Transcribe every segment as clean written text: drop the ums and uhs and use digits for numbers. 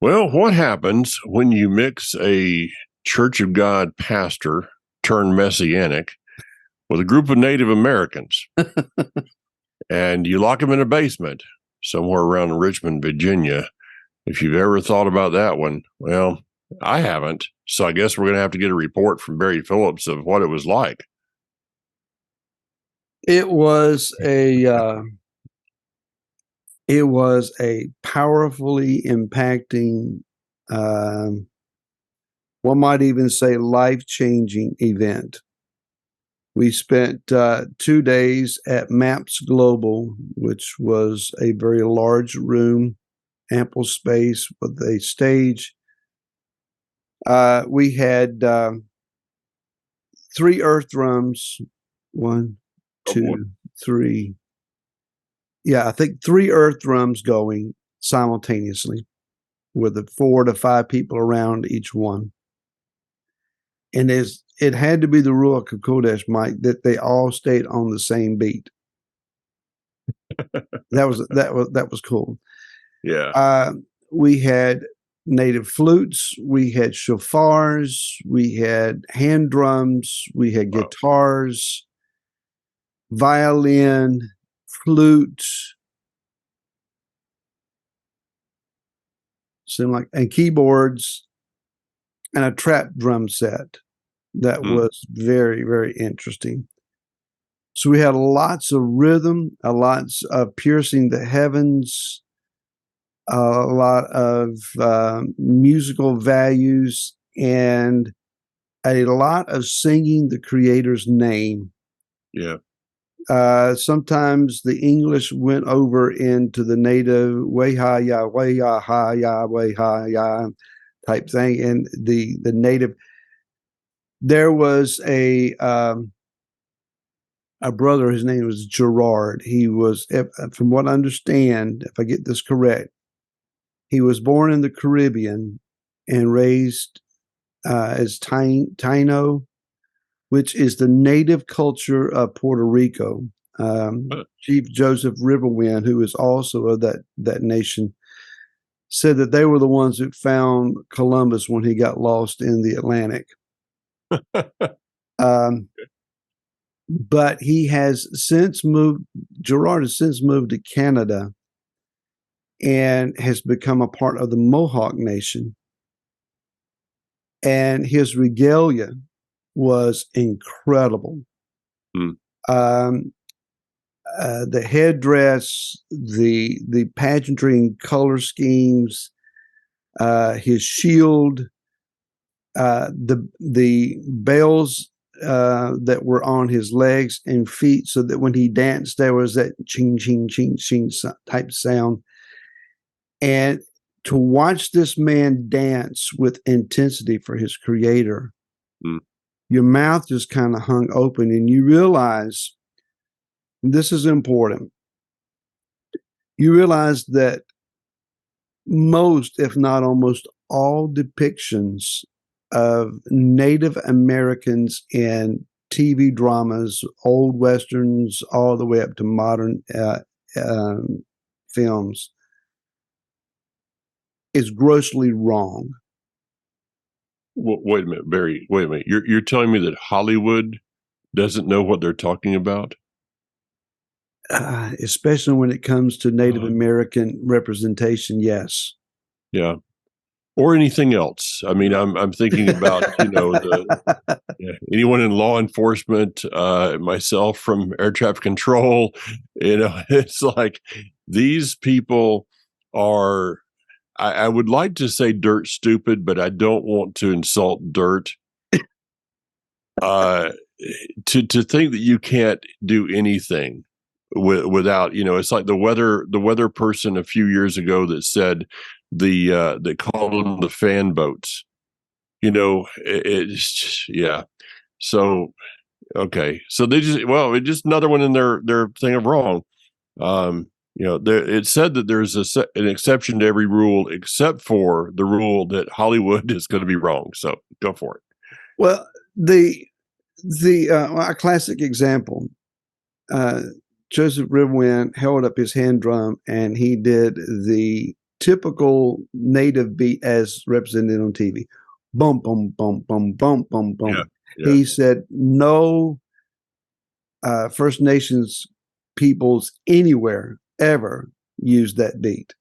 Well, what happens when you mix a Church of God pastor turned Messianic with a group of Native Americans and you lock them in a basement somewhere around Richmond, Virginia? If you've ever thought about that one, well, I haven't. So I guess we're going to have to get a report from Barry Phillips of what it was like. It was a powerfully impacting, one might even say life-changing event. We spent 2 days at MAPS Global, which was a very large room, ample space with a stage. We had 3 earth drums. One, two, three. Yeah, I think 3 earth drums going simultaneously with the 4 to 5 people around each one. And it had to be the Ruach HaKodesh, Mike, that they all stayed on the same beat. That was cool. Yeah. We had native flutes, we had shofars, we had hand drums, we had guitars, violin, flute, and keyboards, and a trap drum set that was very, very interesting. So we had lots of rhythm, lots of piercing the heavens, a lot of musical values, and a lot of singing the Creator's name. Yeah. Sometimes the English went over into the native Weha ya Weha ha ya Weha ya type thing, and the native. There was a brother. His name was Gerard. He was, from what I understand, if I get this correct, he was born in the Caribbean and raised as Taino, which is the native culture of Puerto Rico. Chief Joseph Riverwind, who is also of that nation, said that they were the ones that found Columbus when he got lost in the Atlantic. But he has since moved, Gerard has since moved to Canada and has become a part of the Mohawk Nation. And his regalia was incredible. The headdress, the pageantry and color schemes, his shield, the bells that were on his legs and feet, so that when he danced, there was that ching, ching, ching, ching type sound. And to watch this man dance with intensity for his Creator, your mouth just kind of hung open, and you realize, this is important, you realize that most, if not almost all, depictions of Native Americans in TV dramas, old westerns, all the way up to modern films, is grossly wrong. Well, wait a minute, Barry. Wait a minute. You're telling me that Hollywood doesn't know what they're talking about? Especially when it comes to Native American representation, yes. Yeah. Or anything else. I mean, I'm thinking about, anyone in law enforcement, myself from air traffic control. It's like these people are, I would like to say dirt stupid, but I don't want to insult dirt. To think that you can't do anything without, it's like the weather person a few years ago that said they called them the fan boats. It's yeah. So okay, so it's just another one in their thing of wrong. It said that there's an exception to every rule except for the rule that Hollywood is going to be wrong. So go for it. Well, a classic example. Joseph Riverwind held up his hand drum and he did the typical native beat as represented on TV. Bum, bum, bum, bum, bum, bum, bum. Yeah, yeah. He said no First Nations peoples anywhere ever use that beat.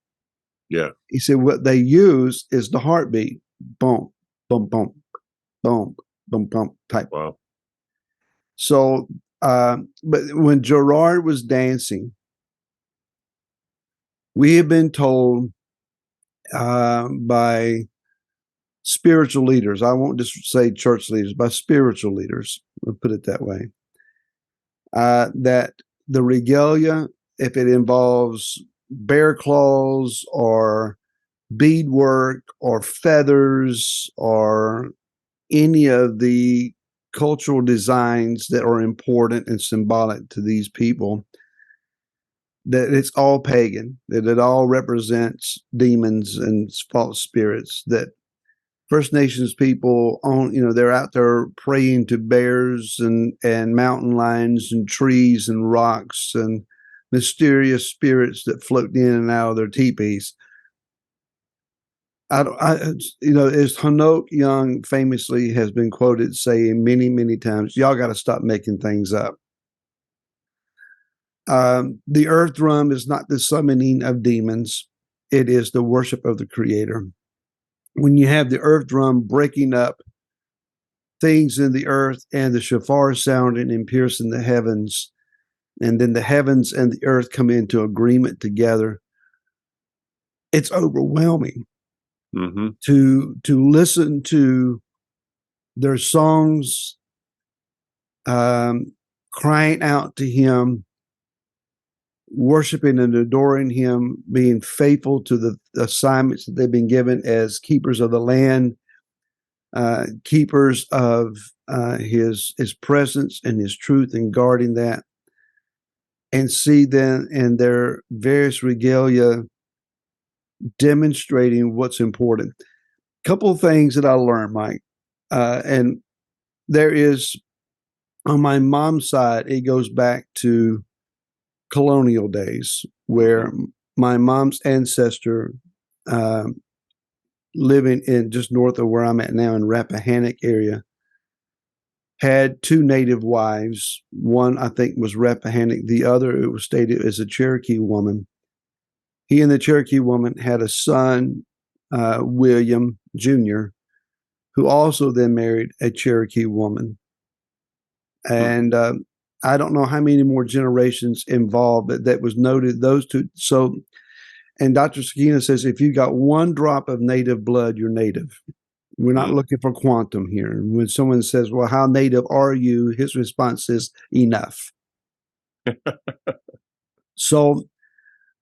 Yeah. He said what they use is the heartbeat. Boom, boom, boom, boom, boom, boom type. Wow. So, but when Gerard was dancing, we have been told by spiritual leaders, I won't just say church leaders, by spiritual leaders, we'll put it that way, that the regalia, if it involves bear claws or beadwork or feathers or any of the cultural designs that are important and symbolic to these people, that it's all pagan, that it all represents demons and false spirits, that First Nations people they're out there praying to bears and mountain lions and trees and rocks and mysterious spirits that float in and out of their teepees. As Hanoch Young famously has been quoted saying many, many times, y'all got to stop making things up. The earth drum is not the summoning of demons. It is the worship of the Creator. When you have the earth drum breaking up things in the earth and the shofar sounding and piercing the heavens, and then the heavens and the earth come into agreement together, it's overwhelming. Mm-hmm. To listen to their songs, crying out to Him, worshiping and adoring Him, being faithful to the assignments that they've been given as keepers of the land, keepers of His presence and His truth, and guarding that, and see then in their various regalia demonstrating what's important. Couple of things that I learned, Mike, and there is, on my mom's side, it goes back to colonial days where my mom's ancestor, living in just north of where I'm at now in Rappahannock area, had two native wives. One, I think, was Rappahannock. The other, it was stated, as a Cherokee woman. He and the Cherokee woman had a son, William Jr., who also then married a Cherokee woman. And I don't know how many more generations involved, but that was noted, those two. So, and Dr. Sakina says, if you got one drop of native blood, you're native. We're not looking for quantum here. When someone says, well, how native are you? His response is, enough. So,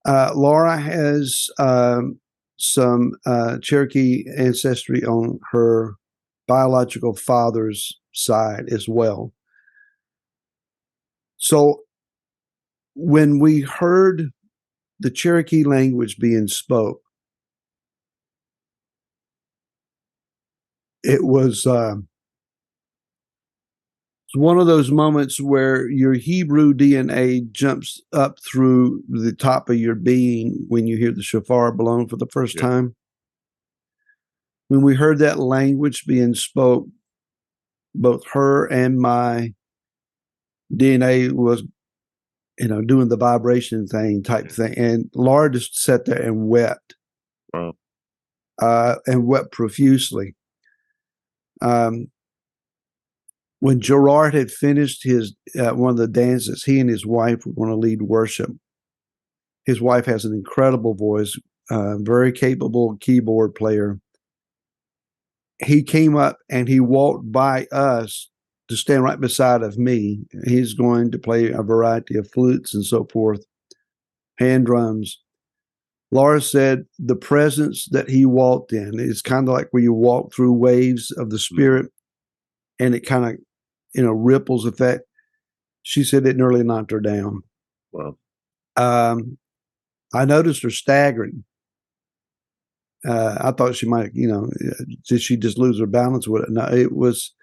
Laura has some Cherokee ancestry on her biological father's side as well. So when we heard the Cherokee language being spoke, it was one of those moments where your Hebrew DNA jumps up through the top of your being when you hear the shofar blown for the first time. When we heard that language being spoke, both her and my DNA was, doing the vibration thing type thing. And Laura just sat there and wept. Wow. And wept profusely. When Gerard had finished his one of the dances, he and his wife were going to lead worship. His wife has an incredible voice, very capable keyboard player. He came up and he walked by us to stand right beside of me. He's going to play a variety of flutes and so forth, hand drums. Laura said the presence that he walked in is kind of like where you walk through waves of the Spirit, and it kind of, ripples effect. She said it nearly knocked her down. Wow. I noticed her staggering. I thought she might, did she just lose her balance with it? No, it was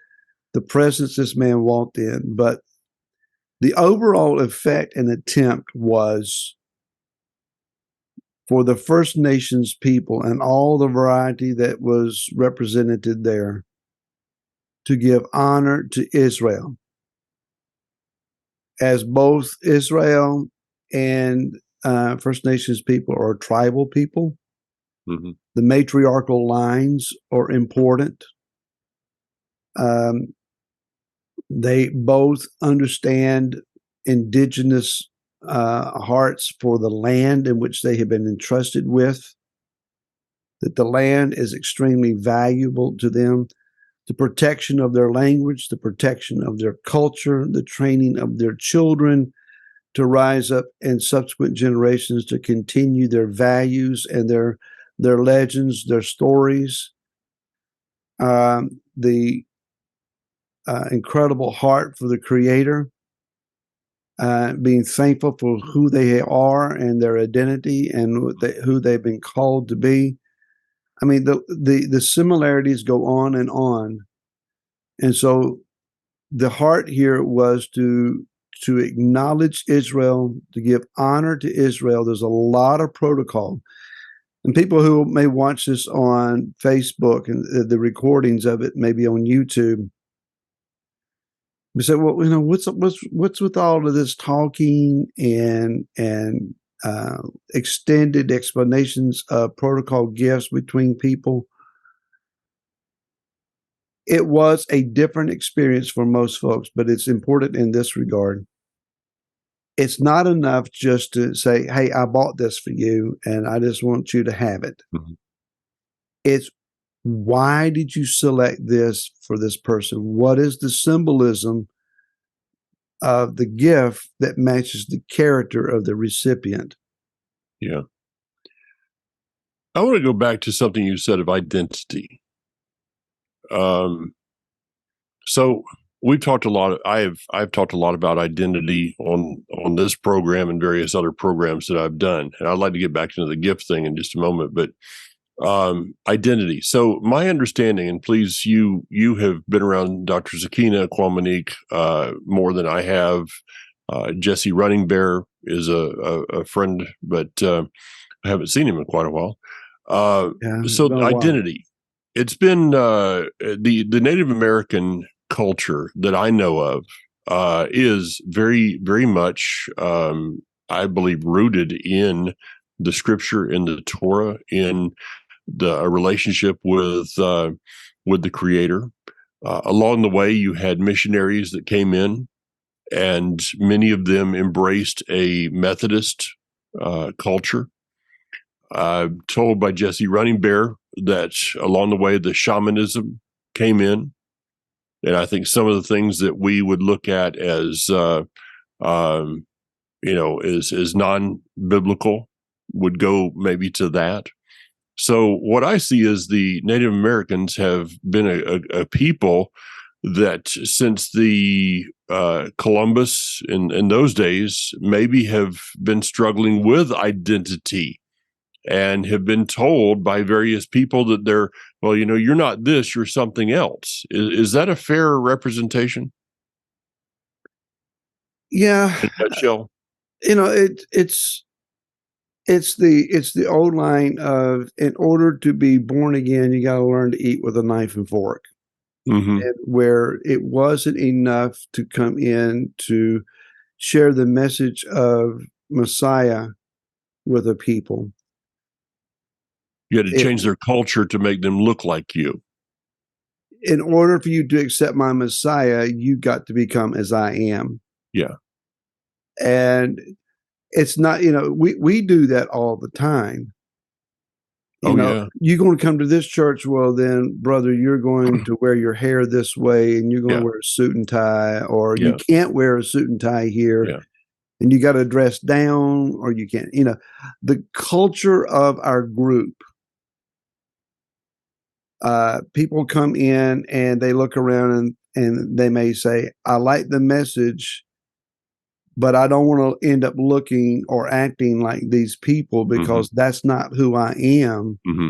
the presence this man walked in. But the overall effect and attempt was for the First Nations people and all the variety that was represented there to give honor to Israel, as both Israel and First Nations people are tribal people. Mm-hmm. The matriarchal lines are important. They both understand indigenous hearts for the land in which they have been entrusted with, that the land is extremely valuable to them, the protection of their language, the protection of their culture, the training of their children to rise up in subsequent generations to continue their values and their legends, their stories. The incredible heart for the Creator, being thankful for who they are and their identity and who they've been called to be. I mean, the similarities go on. And so the heart here was to acknowledge Israel, to give honor to Israel. There's a lot of protocol. And people who may watch this on Facebook and the recordings of it, maybe on YouTube, we say, well, you know, what's with all of this talking and extended explanations of protocol gifts between people? It was a different experience for most folks, but it's important in this regard. It's not enough just to say, hey, I bought this for you and I just want you to have it. Mm-hmm. It's, why did you select this for this person? What is the symbolism of the gift that matches the character of the recipient? Yeah. I want to go back to something you said of identity. So we've talked a lot. I've talked a lot about identity on this program and various other programs that I've done, and I'd like to get back into the gift thing in just a moment. But identity. So my understanding, and please, you have been around Dr. Zakina Kwamanique more than I have. Jesse Running Bear is a friend, but I haven't seen him in quite a while. So identity. It's been the Native American culture that I know of is very, very much, I believe, rooted in the Scripture, in the Torah, in the relationship with the Creator. Along the way, you had missionaries that came in, and many of them embraced a Methodist culture. I'm told by Jesse Running Bear that along the way, the shamanism came in. And I think some of the things that we would look at as, as non-biblical would go maybe to that. So what I see is the Native Americans have been a people that since the Columbus in those days maybe have been struggling with identity and have been told by various people that they're, well, you're not this, you're something else. Is that a fair representation? Yeah. In a nutshell? It's the old line of, in order to be born again, you got to learn to eat with a knife and fork. Mm-hmm. And where it wasn't enough to come in to share the message of Messiah with a people. You had to change their culture to make them look like you. In order for you to accept my Messiah, you got to become as I am. Yeah. And it's not, we do that all the time. Yeah. You're going to come to this church. Well, then, brother, you're going to wear your hair this way and you're going to wear a suit and tie, or you can't wear a suit and tie here. Yeah. And you got to dress down, or you can't, the culture of our group. People come in and they look around and they may say, I like the message, but I don't want to end up looking or acting like these people because that's not who I am. Mm-hmm.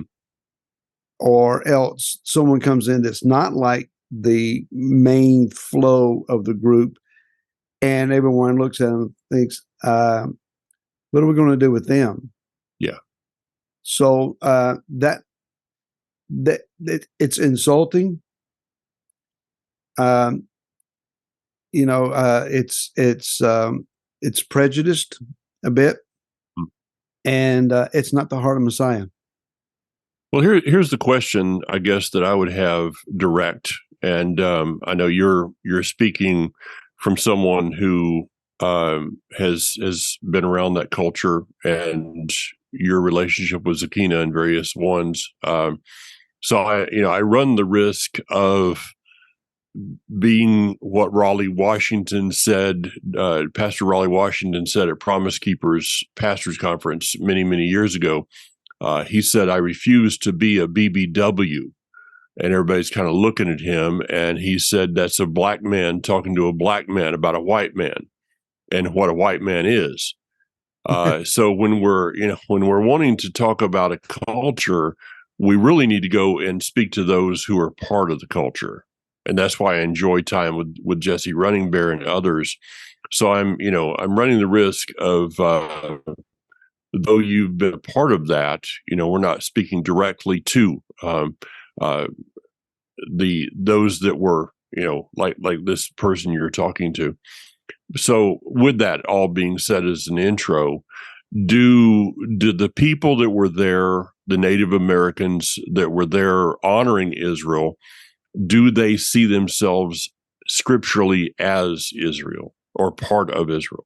Or else someone comes in that's not like the main flow of the group, and everyone looks at them and thinks, what are we going to do with them? Yeah. So that it's insulting. It's prejudiced a bit, and it's not the heart of Messiah. Well, here's the question, I guess, that I would have direct, and I know you're speaking from someone who has been around that culture, and your relationship with Zakina and various ones. So I run the risk of being what Raleigh Washington said, Pastor Raleigh Washington said at Promise Keepers Pastors Conference many years ago. He said, "I refuse to be a BBW." And everybody's kind of looking at him. And he said, that's a black man talking to a black man about a white man and what a white man is. So when we're wanting to talk about a culture, we really need to go and speak to those who are part of the culture. And that's why I enjoy time with Jesse Running Bear and others. So I'm running the risk of, though you've been a part of that, we're not speaking directly to those that were, like this person you're talking to. So with that all being said as an intro, did the people that were there, the Native Americans that were there honoring Israel, do they see themselves scripturally as Israel or part of Israel?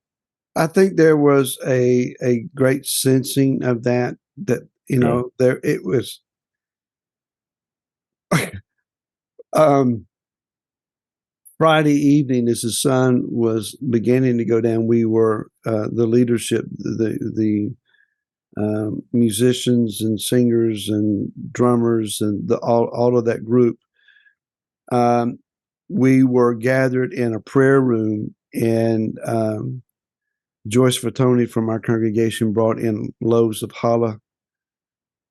I think there was a great sensing of that there it was. Friday evening, as the sun was beginning to go down, we were the leadership, the musicians and singers and drummers and all of that group. We were gathered in a prayer room, and Joyce Fatoni from our congregation brought in loaves of challah,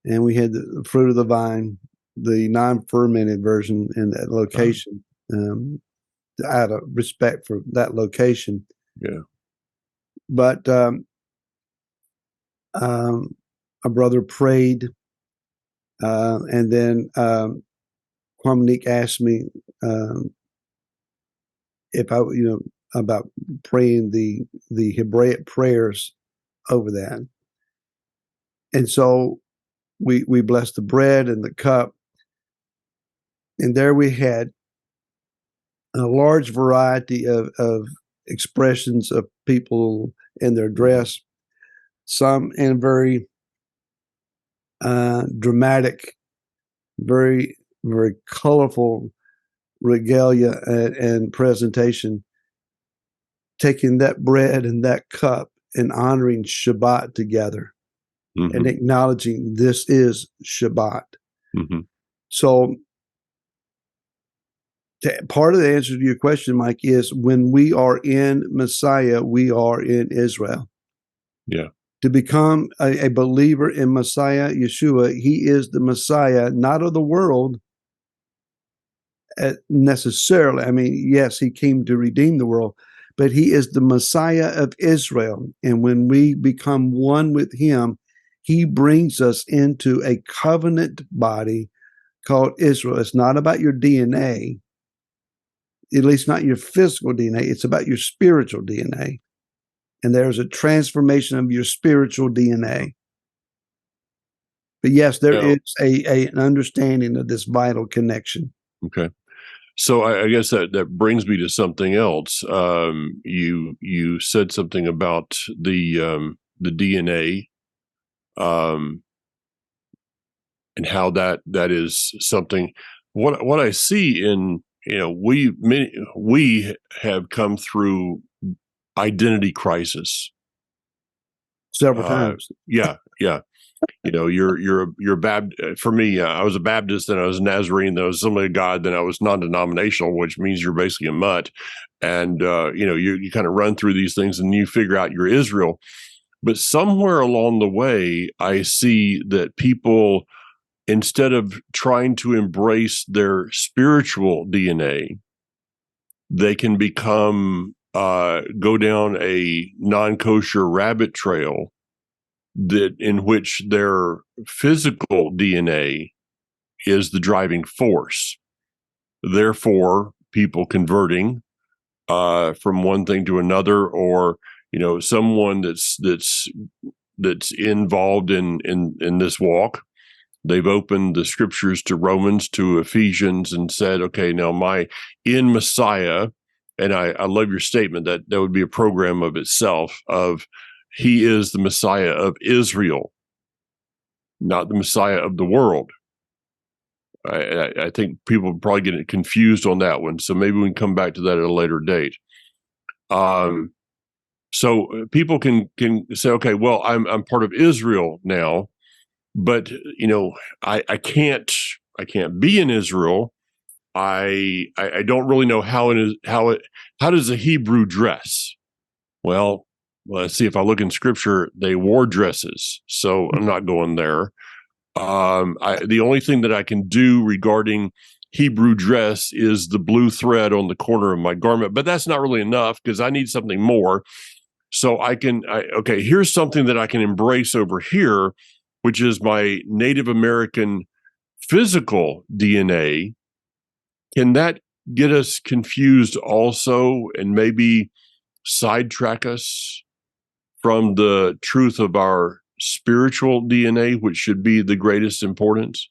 and we had the fruit of the vine, the non-fermented version, in that location. Out of respect for that location. Yeah. But a brother prayed, and then Kwamnik asked me if I, about praying the Hebraic prayers over that. And so we blessed the bread and the cup, and there we had a large variety of expressions of people in their dress, some in very dramatic, very, very colorful regalia and presentation, taking that bread and that cup and honoring Shabbat together, and acknowledging this is Shabbat. So part of the answer to your question, Mike, is when we are in Messiah, we are in Israel. Yeah. To become a believer in Messiah, Yeshua, he is the Messiah, not of the world necessarily. I mean, yes, he came to redeem the world, but he is the Messiah of Israel. And when we become one with him, he brings us into a covenant body called Israel. It's not about your DNA, at least not your physical DNA. It's about your spiritual DNA. And there's a transformation of your spiritual DNA. But yes, there is an understanding of this vital connection. Okay. So I guess that brings me to something else. You said something about the DNA, and how that is something. What I see in, we have come through identity crisis several times. Yeah. You're Baptist. For me, I was a Baptist, then I was a Nazarene, then I was Assembly of God, then I was non-denominational, which means you're basically a mutt. And you kind of run through these things and you figure out you're Israel. But somewhere along the way, I see that people, instead of trying to embrace their spiritual DNA, they can become go down a non-kosher rabbit trail that in which their physical DNA is the driving force. Therefore, people converting from one thing to another, or someone that's involved in this walk, they've opened the scriptures to Romans, to Ephesians, and said, okay, now in Messiah, and I love your statement that would be a program of itself, of he is the Messiah of Israel, not the Messiah of the world. I think people probably get confused on that one. So maybe we can come back to that at a later date. So people can say, okay, well, I'm part of Israel now, but I can't be in Israel. I don't really know how does a Hebrew dress? Well, let's see. If I look in scripture, they wore dresses, so I'm not going there. The only thing that I can do regarding Hebrew dress is the blue thread on the corner of my garment, but that's not really enough because I need something more. So here's something that I can embrace over here, which is my Native American physical DNA. Can that get us confused also and maybe sidetrack us from the truth of our spiritual DNA, which should be the greatest importance?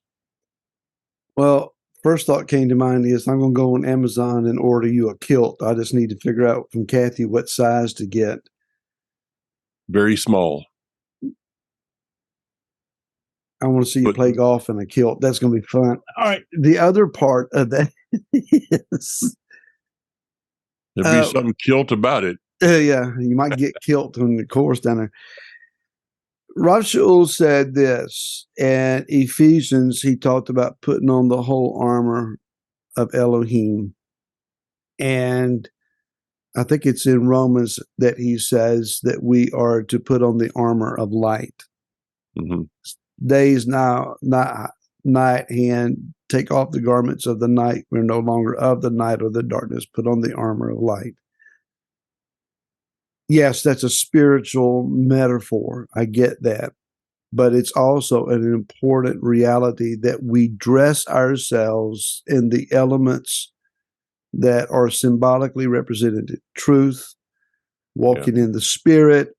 Well, first thought came to mind is I'm going to go on Amazon and order you a kilt. I just need to figure out from Kathy what size to get. Very small. I want to see you play golf in a kilt. That's going to be fun. All right. The other part of that is there'd be some kilt about it. Yeah, you might get kilt on the course down there. Rav Shaul said this, and Ephesians, he talked about putting on the whole armor of Elohim. And I think it's in Romans that he says that we are to put on the armor of light. Mm-hmm. Days now, night hand, take off the garments of the night. We're no longer of the night or the darkness. Put on the armor of light. Yes, that's a spiritual metaphor. I get that. But it's also an important reality that we dress ourselves in the elements that are symbolically represented: truth, walking in the spirit,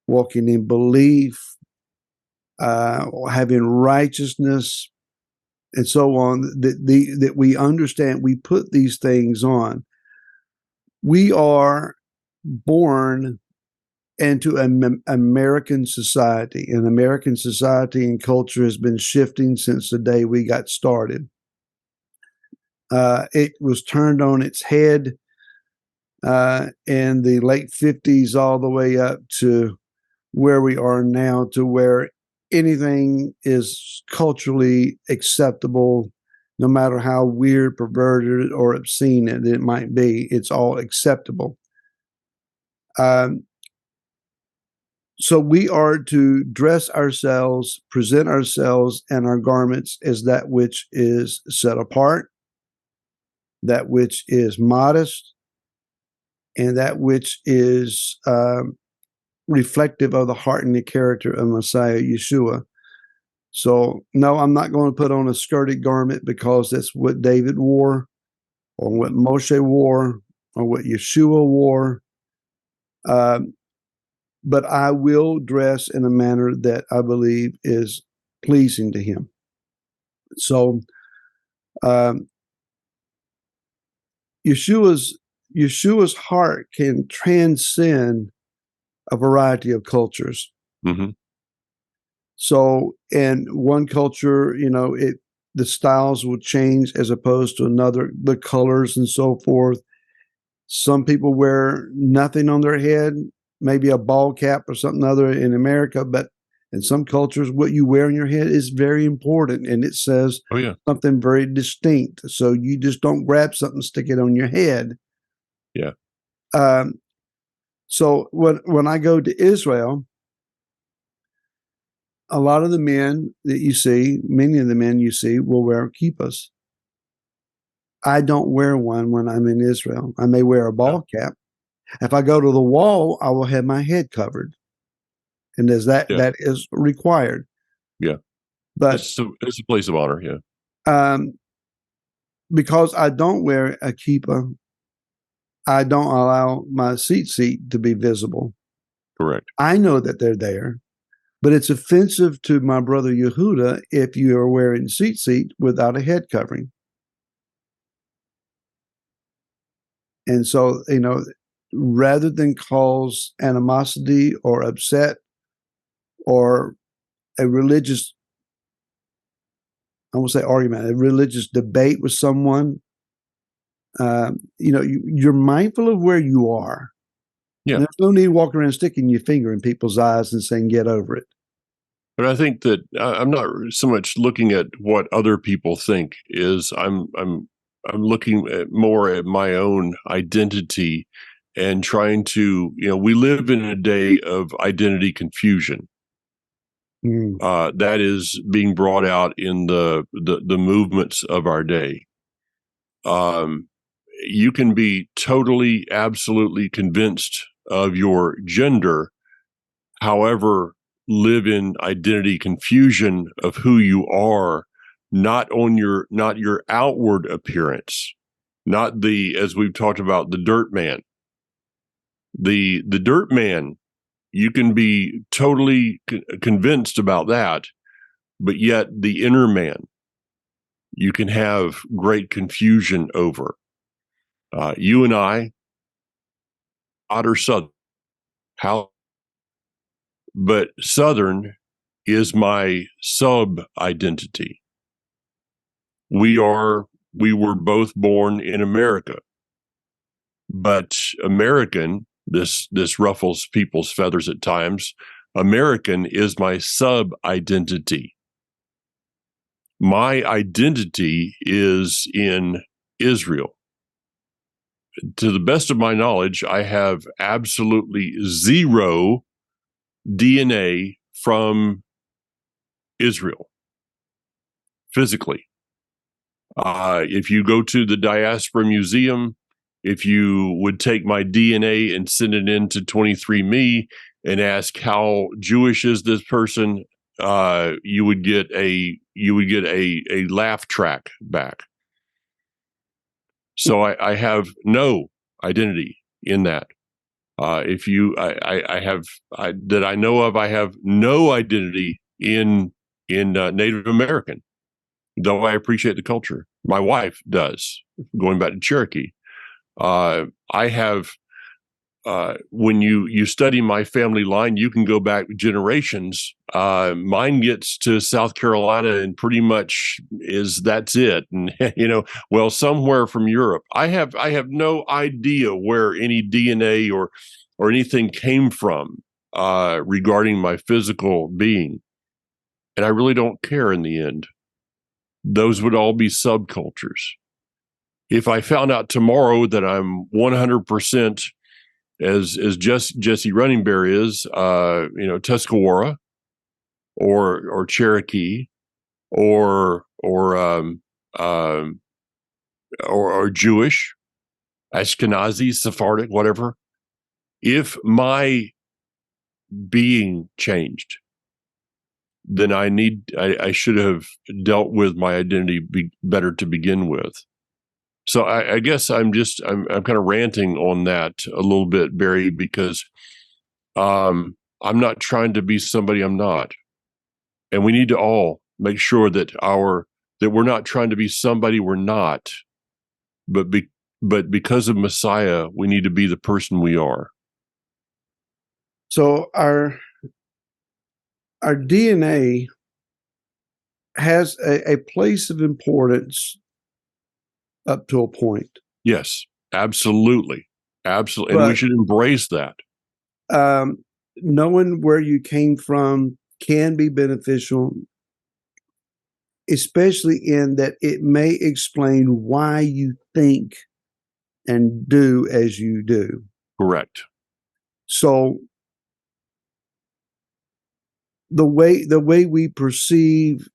walking in belief, having righteousness, and so on, that we understand. We put these things on. We are born into an American society, and American society and culture has been shifting since the day we got started. It was turned on its head in the late 50s all the way up to where we are now, to where anything is culturally acceptable, no matter how weird, perverted, or obscene it might be. It's all acceptable. So we are to dress ourselves, present ourselves and our garments as that which is set apart, that which is modest, and that which is reflective of the heart and the character of Messiah Yeshua. So, no, I'm not going to put on a skirted garment because that's what David wore, or what Moshe wore, or what Yeshua wore. But I will dress in a manner that I believe is pleasing to him. So, Yeshua's heart can transcend a variety of cultures. Mm-hmm. So in one culture, the styles will change as opposed to another, the colors and so forth. Some people wear nothing on their head, maybe a ball cap or something other in America, but in some cultures, what you wear on your head is very important, and it says something very distinct. So you just don't grab something, stick it on your head. Yeah. So when I go to Israel, a lot of the men that you see, many of the men you see, will wear kippahs. I don't wear one when I'm in Israel. I may wear a ball cap. If I go to the wall, I will have my head covered. and Yeah. that is required. Yeah. But It's a place of honor. Yeah. Because I don't wear a kippah, I don't allow my seat to be visible. Correct. I know that they're there, but it's offensive to my brother Yehuda if you are wearing seat without a head covering. And so, rather than cause animosity or upset or a religious, I won't say argument, a religious debate with someone, you're mindful of where you are. Yeah. There's no need walking around sticking your finger in people's eyes and saying, get over it. But I think that I'm not so much looking at what other people think. I'm looking at more at my own identity and trying to, we live in a day of identity confusion. That is being brought out in the movements of our day. You can be totally, absolutely convinced of your gender, however, live in identity confusion of who you are, not your outward appearance, not as we've talked about, the dirt man. The dirt man, you can be totally convinced about that, but yet the inner man, you can have great confusion over. You and I, otter Southern, how, but Southern is my sub identity. We were both born in America, but American, this ruffles people's feathers at times. American is my sub identity. My identity is in Israel. To the best of my knowledge, I have absolutely zero DNA from Israel physically. If you go to the Diaspora Museum, if you would take my DNA and send it into 23andMe and ask how Jewish is this person, you would get a laugh track back. So I have no identity in that. That I know of, I have no identity in Native American, though I appreciate the culture. My wife does, going back to Cherokee. I have, when you study my family line, you can go back generations. Mine gets to South Carolina and pretty much that's it. And, somewhere from Europe. I have no idea where any DNA or anything came from, regarding my physical being. And I really don't care in the end. Those would all be subcultures. If I found out tomorrow that I'm 100%, as Jesse Running Bear is, Tuscarora or Cherokee or Jewish, Ashkenazi, Sephardic, whatever. If my being changed, then I should have dealt with my identity better to begin with. So I guess I'm kind of ranting on that a little bit, Barry, because I'm not trying to be somebody I'm not, and we need to all make sure that we're not trying to be somebody we're not, but because of Messiah, we need to be the person we are. So our DNA has a place of importance up to a point. Yes, absolutely. Absolutely. And we should embrace that. Knowing where you came from can be beneficial, especially in that it may explain why you think and do as you do. Correct. So the way we perceive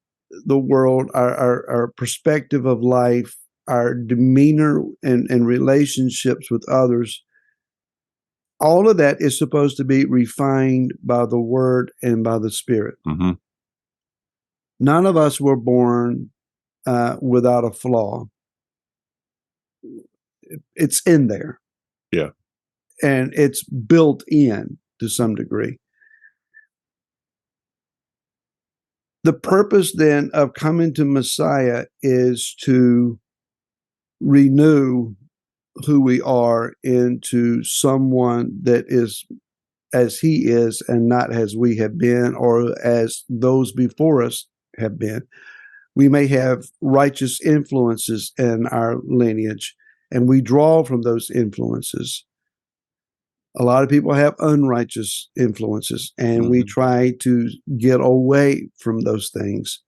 the world, our perspective of life, our demeanor and relationships with others, all of that is supposed to be refined by the Word and by the Spirit. Mm-hmm. None of us were born without a flaw. It's in there. Yeah. And it's built in to some degree. The purpose then of coming to Messiah is to renew who we are into someone that is as he is and not as we have been or as those before us have been. We may have righteous influences in our lineage, and we draw from those influences. A lot of people have unrighteous influences, and we try to get away from those things.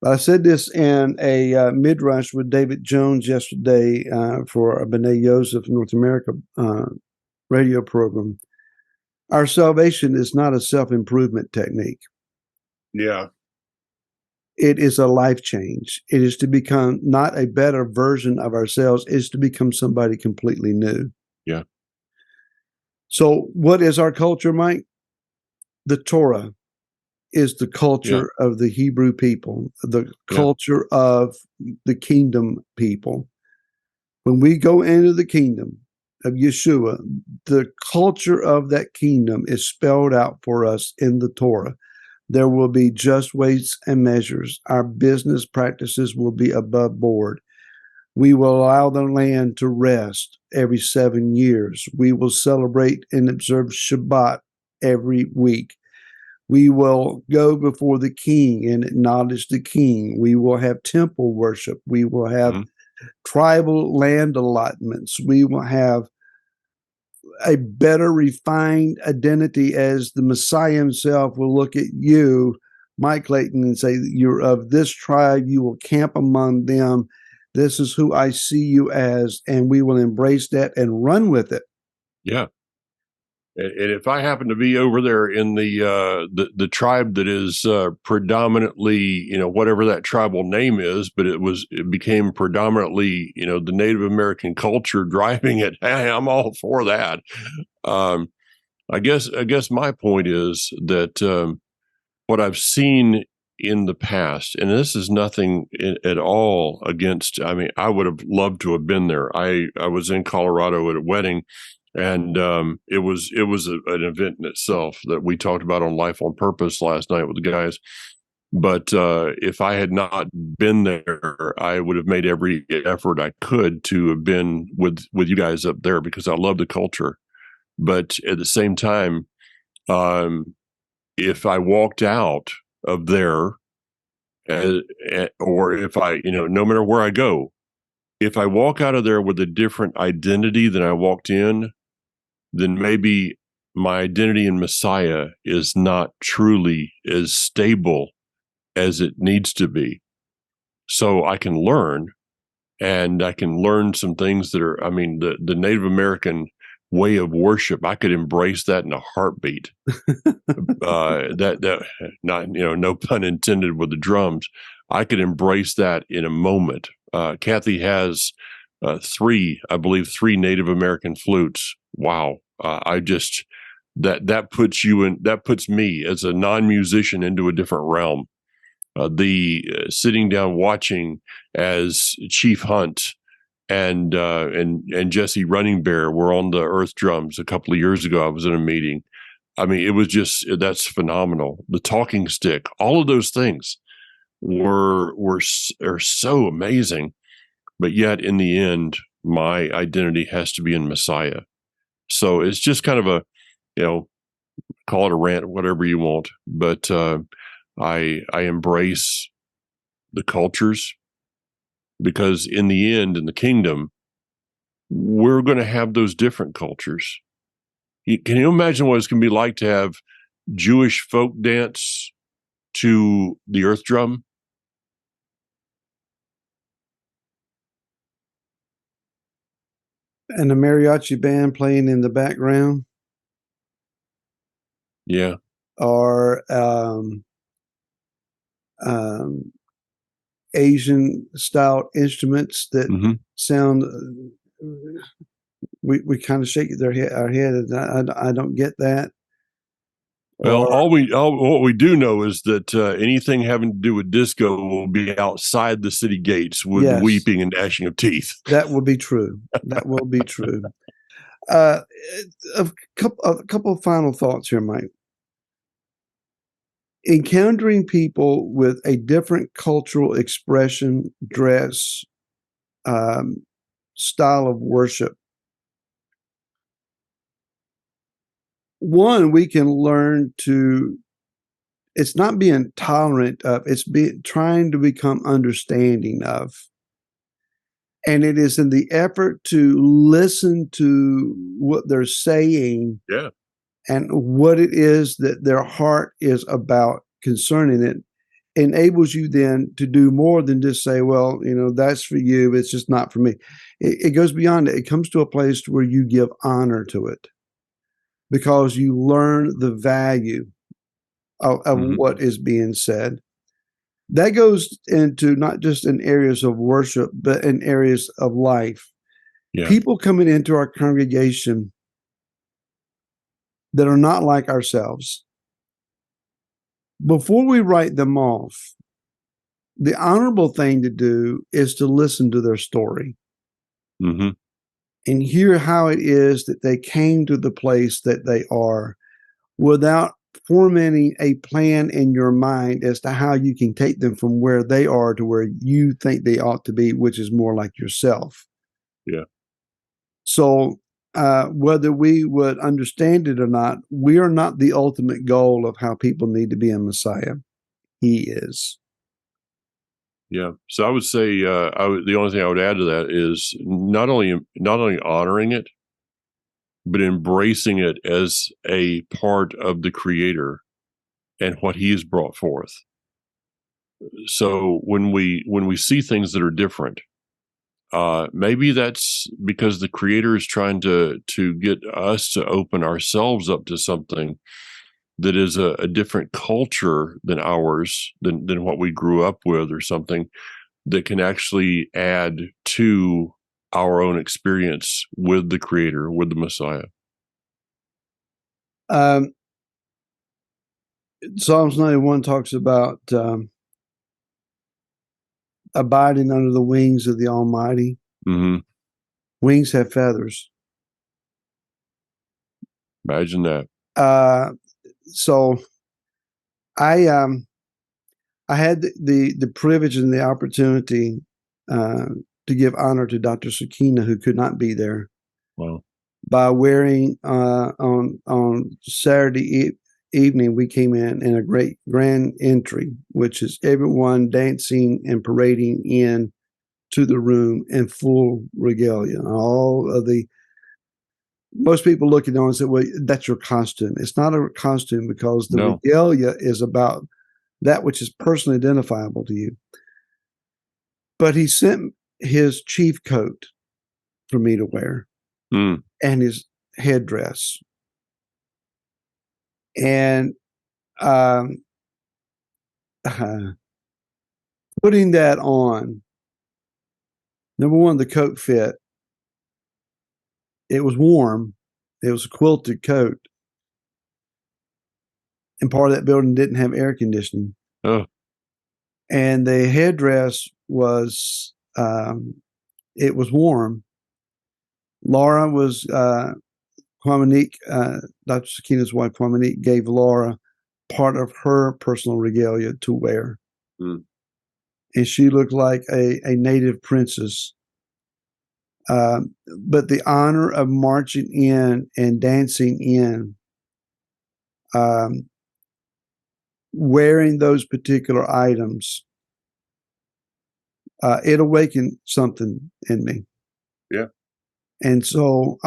I said this in a Midrash with David Jones yesterday for a B'nai Yosef North America radio program. Our salvation is not a self-improvement technique. Yeah. It is a life change. It is to become not a better version of ourselves. It's to become somebody completely new. Yeah. So what is our culture, Mike? The Torah is the culture of the Hebrew people, the culture of the kingdom people. When we go into the kingdom of Yeshua, the culture of that kingdom is spelled out for us in the Torah. There will be just weights and measures. Our business practices will be above board. We will allow the land to rest every 7 years. We will celebrate and observe Shabbat every week. We will go before the king and acknowledge the king. We will have temple worship. We will have tribal land allotments. We will have a better refined identity as the Messiah himself will look at you, Mike Clayton, and say, you're of this tribe. You will camp among them. This is who I see you as, and we will embrace that and run with it. Yeah. And if I happen to be over there in the tribe that is predominantly, whatever that tribal name is, but it became predominantly, the Native American culture driving it. Hey, I'm all for that. I guess my point is that what I've seen in the past, and this is nothing at all against. I mean, I would have loved to have been there. I was in Colorado at a wedding. And it was an event in itself that we talked about on Life on Purpose last night with the guys. But if I had not been there, I would have made every effort I could to have been with you guys up there because I love the culture. But at the same time, if I walked out of there, or if I, no matter where I go, if I walk out of there with a different identity than I walked in, then maybe my identity in Messiah is not truly as stable as it needs to be. So I can learn, and I can learn some things that are, the Native American way of worship. I could embrace that in a heartbeat. That not, no pun intended with the drums. I could embrace that in a moment. Kathy has three Native American flutes. Wow. I just that puts me as a non-musician into a different realm. The sitting down watching as Chief Hunt and Jesse Running Bear were on the Earth drums a couple of years ago. I was in a meeting. I mean, it was that's phenomenal. The talking stick, all of those things are so amazing. But yet, in the end, my identity has to be in Messiah. So it's just kind of a, call it a rant, whatever you want. But I embrace the cultures because in the end, in the kingdom, we're going to have those different cultures. Can you imagine what it's going to be like to have Jewish folk dance to the earth drum? And a mariachi band playing in the background. Yeah. Or Asian style instruments that sound we kind of shake our head, and I don't get that. Well, Or what we do know is that anything having to do with disco will be outside the city gates with yes, weeping and gnashing of teeth. that will be true. That will be true. Uh, a couple of final thoughts here, Mike. Encountering people with a different cultural expression, dress, style of worship. One, we can learn to, it's not being tolerant of, it's trying to become understanding of. And it is in the effort to listen to what they're saying, Yeah. and what it is that their heart is about concerning it, enables you then to do more than just say, well, that's for you, it's just not for me. It goes beyond it. It comes to a place where you give honor to it, because you learn the value of what is being said. That goes into not just in areas of worship, but in areas of life. Yeah. People coming into our congregation that are not like ourselves, before we write them off, the honorable thing to do is to listen to their story and hear how it is that they came to the place that they are, without formatting a plan in your mind as to how you can take them from where they are to where you think they ought to be, which is more like yourself. Yeah. So whether we would understand it or not, we are not the ultimate goal of how people need to be in Messiah. He is. Yeah. So I would say the only thing I would add to that is not only honoring it, but embracing it as a part of the Creator and what He has brought forth. So when we see things that are different, maybe that's because the Creator is trying to get us to open ourselves up to something that is a different culture than ours, than what we grew up with, or something that can actually add to our own experience with the Creator, with the Messiah. Psalms 91 talks about abiding under the wings of the Almighty. Wings have feathers. Imagine that. So I had the privilege and the opportunity to give honor to Dr. Sakina, who could not be there. Wow. By wearing on Saturday evening, we came in a great grand entry, which is everyone dancing and parading in to the room in full regalia. Most people look at it and say, well, that's your costume. It's not a costume, because the regalia is about that which is personally identifiable to you. But he sent his chief coat for me to wear and his headdress. And putting that on, number one, the coat fit. It was warm. It was a quilted coat. And part of that building didn't have air conditioning. Oh. And the headdress was, it was warm. Laura was, Kwamanique, Dr. Sakina's wife, Kwamanique, gave Laura part of her personal regalia to wear. And she looked like a native princess. But the honor of marching in and dancing in, wearing those particular items, it awakened something in me. Yeah. And so,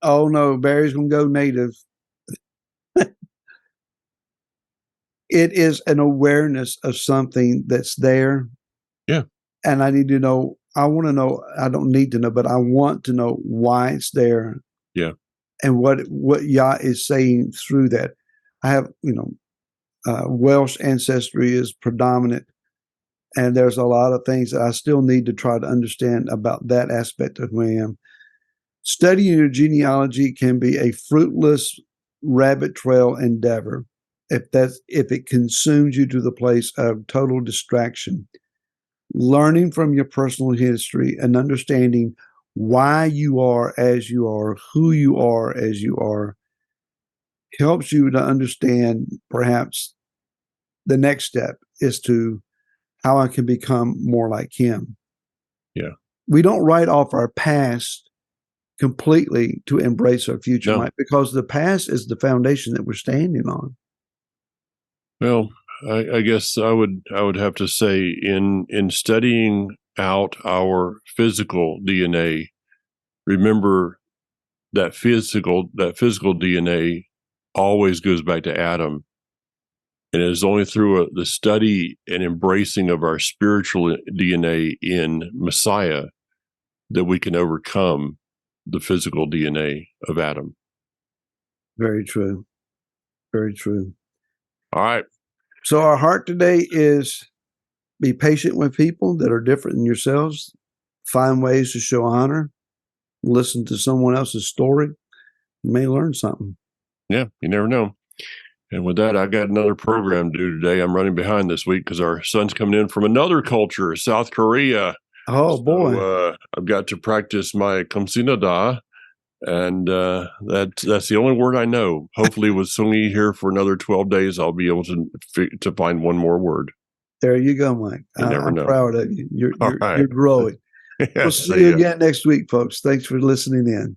oh no, Barry's going to go native. It is an awareness of something that's there. Yeah. And I need to know, I want to know, I don't need to know, but I want to know why it's there. Yeah. And what Yah is saying through that. I have, Welsh ancestry is predominant. And there's a lot of things that I still need to try to understand about that aspect of who I am. Studying your genealogy can be a fruitless rabbit trail endeavor if it consumes you to the place of total distraction. Learning from your personal history and understanding why you are as you are, who you are as you are, helps you to understand perhaps the next step is to how I can become more like him. Yeah. We don't write off our past completely to embrace our future, No. Mike, because the past is the foundation that we're standing on. Well, I guess I would have to say in studying out our physical DNA, remember that physical DNA always goes back to Adam. And it is only through the study and embracing of our spiritual DNA in Messiah that we can overcome the physical DNA of Adam. Very true. Very true. All right. So our heart today is be patient with people that are different than yourselves. Find ways to show honor. Listen to someone else's story. You may learn something. Yeah, you never know. And with that, I got another program due today. I'm running behind this week because our son's coming in from another culture, South Korea. Oh, boy. So, I've got to practice my kamsinada, and that's the only word I know. Hopefully, with Sungi here for another 12 days, I'll be able to find one more word. There you go, Mike. I'm proud of you. You're right. growing. Yeah, We'll see you again next week, folks. Thanks for listening in.